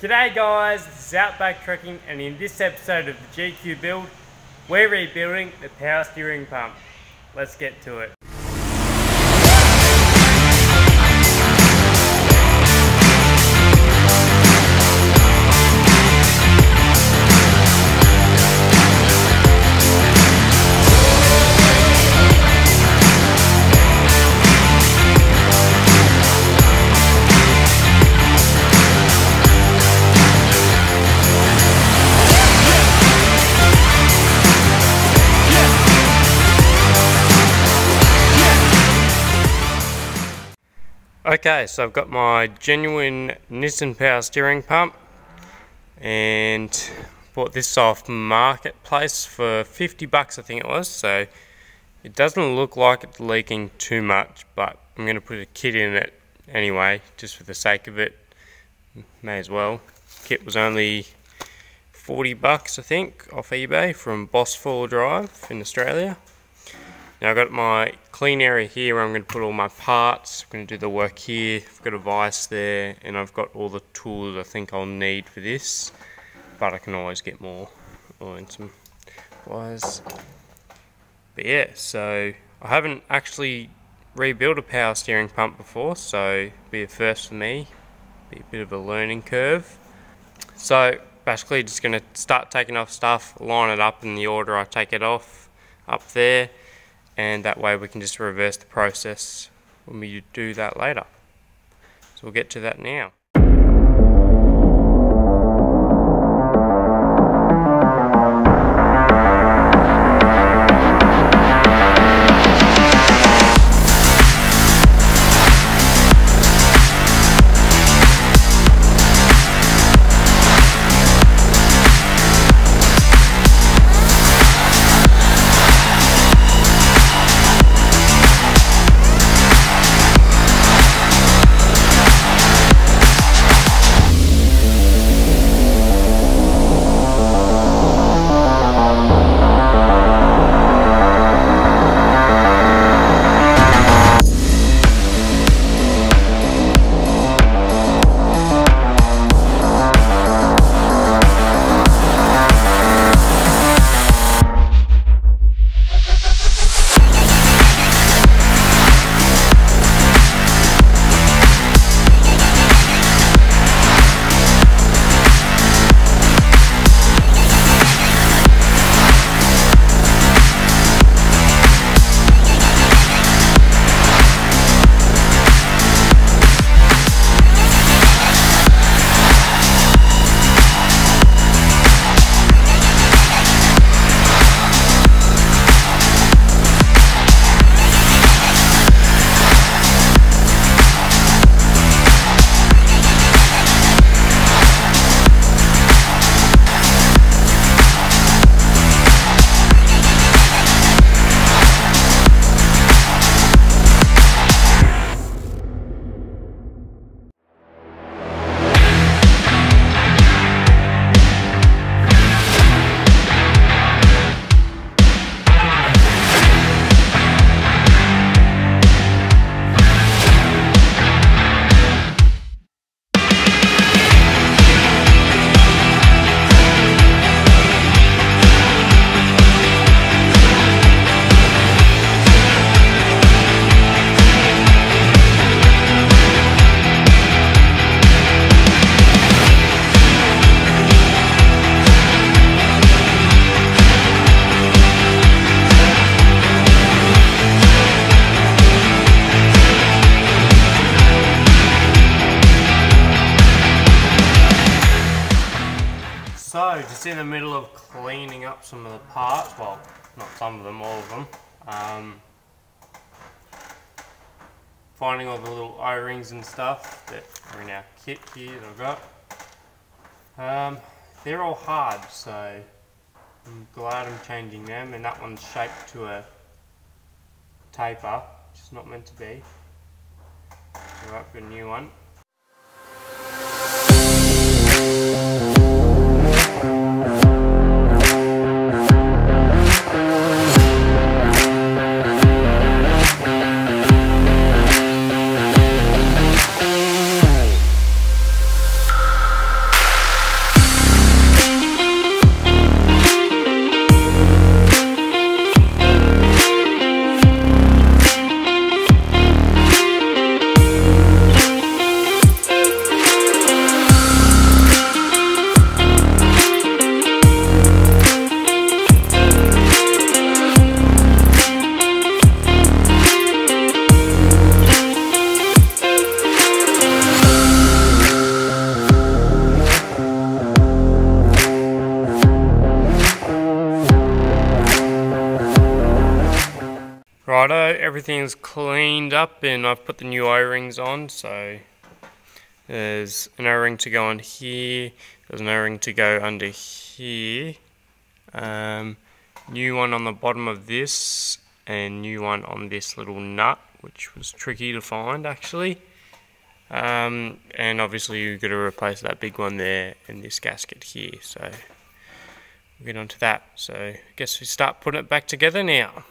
G'day guys, this is Outback Trekking, and in this episode of the GQ build, we're rebuilding the power steering pump. Let's get to it. Okay, so I've got my genuine Nissan power steering pump and bought this off Marketplace for 50 bucks I think it was. So it doesn't look like it's leaking too much, but I'm going to put a kit in it anyway, just for the sake of it. May as well. Kit was only 40 bucks I think off eBay from Boss 4 Drive in Australia. Now I've got my clean area here where I'm going to put all my parts. I'm going to do the work here. I've got a vise there, and I've got all the tools I think I'll need for this, but I can always get more and some wires. But yeah, so I haven't actually rebuilt a power steering pump before, so it'll be a first for me. Be a bit of a learning curve. So basically just going to start taking off stuff, line it up in the order I take it off up there. And that way we can just reverse the process when we do that later. So we'll get to that now. So, just in the middle of cleaning up some of the parts, well, not some of them, all of them. Finding all the little O-rings and stuff that are in our kit here that I've got. They're all hard, so I'm glad I'm changing them, and that one's shaped to a taper, which is not meant to be. So I've got a new one. everything's cleaned up and I've put the new O-rings on. So there's an O-ring to go on here, there's an O-ring to go under here, new one on the bottom of this, and new one on this little nut, which was tricky to find actually. And obviously you've got to replace that big one there and this gasket here, so we'll get onto that. So I guess we start putting it back together now.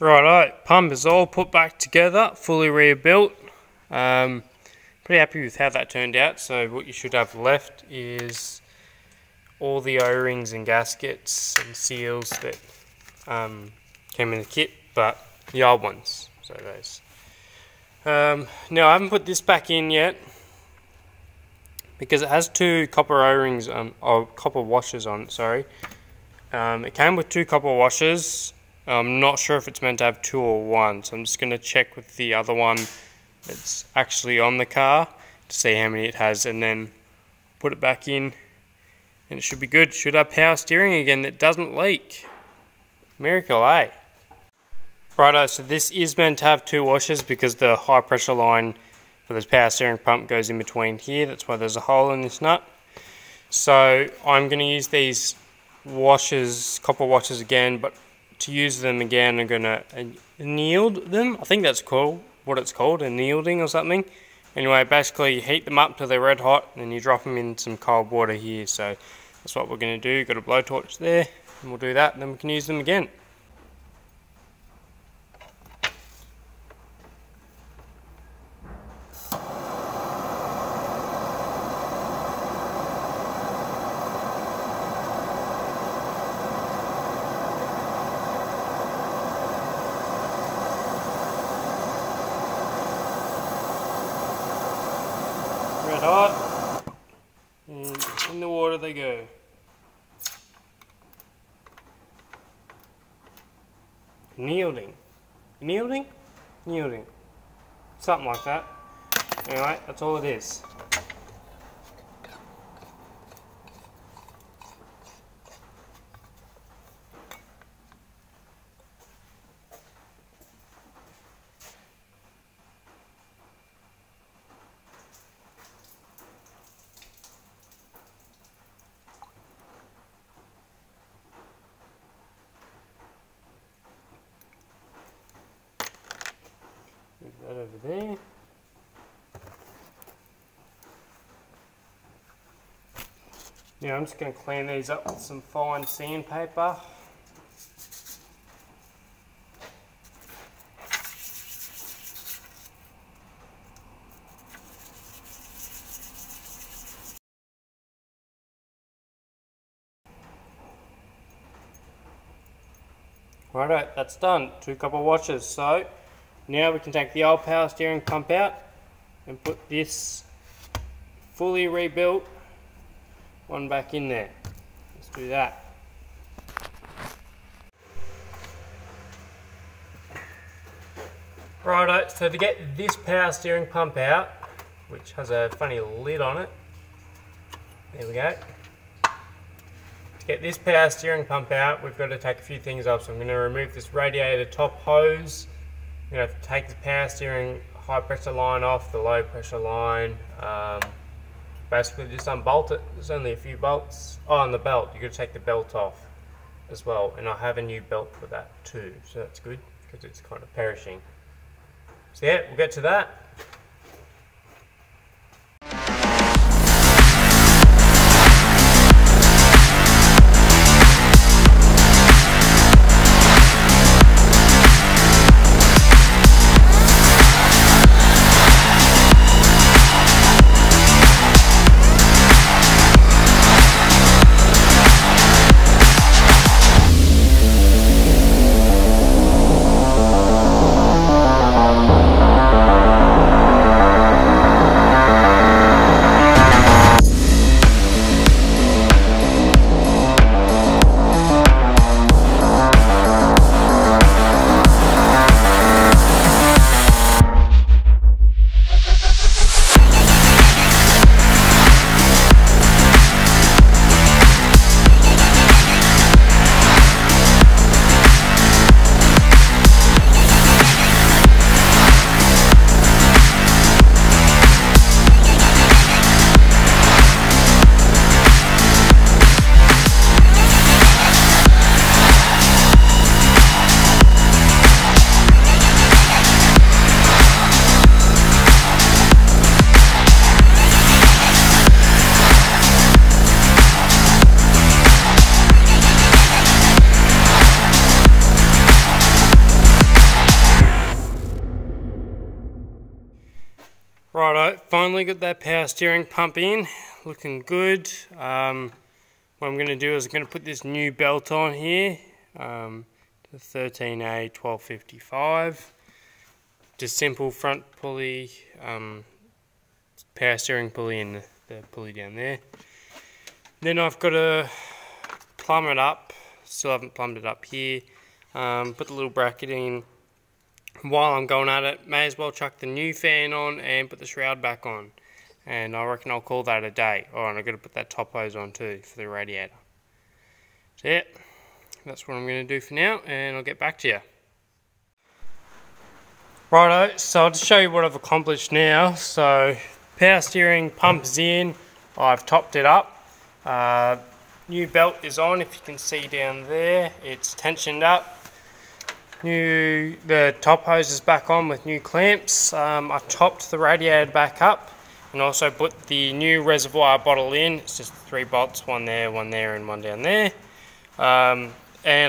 Righto, pump is all put back together, fully rebuilt. Pretty happy with how that turned out. So what you should have left is all the O-rings and gaskets and seals that came in the kit, but the old ones, so those. Now I haven't put this back in yet because it has two copper O-rings or copper washers on it, sorry. It came with two copper washers. I'm not sure if it's meant to have two or one, so I'm just going to check with the other one that's actually on the car to see how many it has, and then put it back in and it should be good. Should have power steering again that doesn't leak. Miracle, eh? Righto, so this is meant to have 2 washers because the high pressure line for this power steering pump goes in between here. That's why there's a hole in this nut. So I'm going to use these washers, copper washers again, but to use them again I'm going to annealed them. I think that's what it's called, annealing or something. Anyway, basically you heat them up till they're red hot and then you drop them in some cold water here. So that's what we're going to do. Got a blowtorch there and we'll do that and then we can use them again. Red hot, and in the water they go. Annealing, something like that. Anyway, that's all it is. Move that over there. Now I'm just going to clean these up with some fine sandpaper. Righto, that's done. 2 copper washers. So now we can take the old power steering pump out and put this fully rebuilt one back in there. Let's do that. Righto, so to get this power steering pump out, which has a funny lid on it, there we go. To get this power steering pump out, we've got to take a few things off. So I'm going to remove this radiator top hose. I'm going to have to take the power steering high pressure line off, the low pressure line. Basically just unbolt it. There's only a few bolts. Oh, and the belt, you've got to take the belt off as well. And I have a new belt for that too, so that's good because it's kind of perishing. So yeah, we'll get to that. Righto, finally got that power steering pump in, looking good. What I'm going to do is I'm going to put this new belt on here, the 13A 1255. Just simple front pulley, power steering pulley and the pulley down there. Then I've got to plumb it up, still haven't plumbed it up here. Put the little bracket in. While I'm going at it, may as well chuck the new fan on and put the shroud back on. And I reckon I'll call that a day. Oh, and I've got to put that top hose on too for the radiator. So yeah, that's what I'm going to do for now, and I'll get back to you. Righto, so I'll just show you what I've accomplished now. So power steering pump is in, I've topped it up. New belt is on, if you can see down there, it's tensioned up. The top hose is back on with new clamps. I topped the radiator back up and also put the new reservoir bottle in. It's just 3 bolts, one there and one down there. And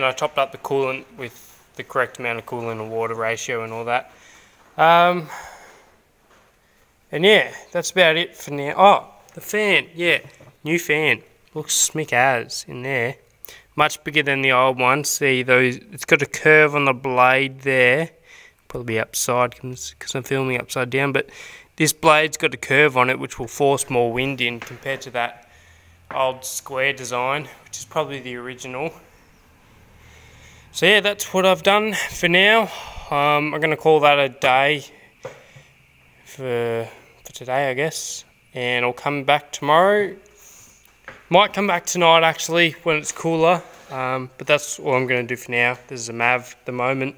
I topped up the coolant with the correct amount of coolant and water ratio and all that. And yeah, that's about it for now. Oh, the fan, yeah, new fan. Looks smick as in there. Much bigger than the old one. See those, it's got a curve on the blade there. Probably upside because I'm filming upside down, but this blade's got a curve on it which will force more wind in compared to that old square design, which is probably the original. So yeah, that's what I've done for now. I'm going to call that a day for today, I guess. And I'll come back tomorrow. Might come back tonight actually when it's cooler, but that's all I'm going to do for now. This is a Mav at the moment.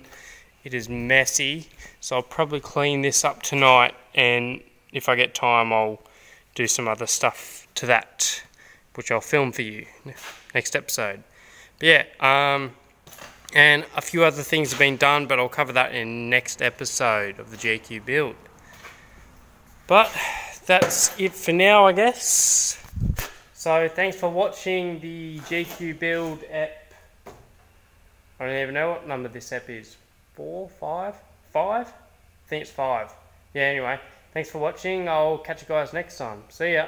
It is messy, so I'll probably clean this up tonight, and if I get time I'll do some other stuff to that, which I'll film for you next episode. But yeah, and a few other things have been done, but I'll cover that in next episode of the GQ build. But that's it for now, I guess. So thanks for watching the GQ build app. I don't even know what number this app is. 4, 5? 5? I think it's 5. Yeah, anyway, thanks for watching. I'll catch you guys next time. See ya.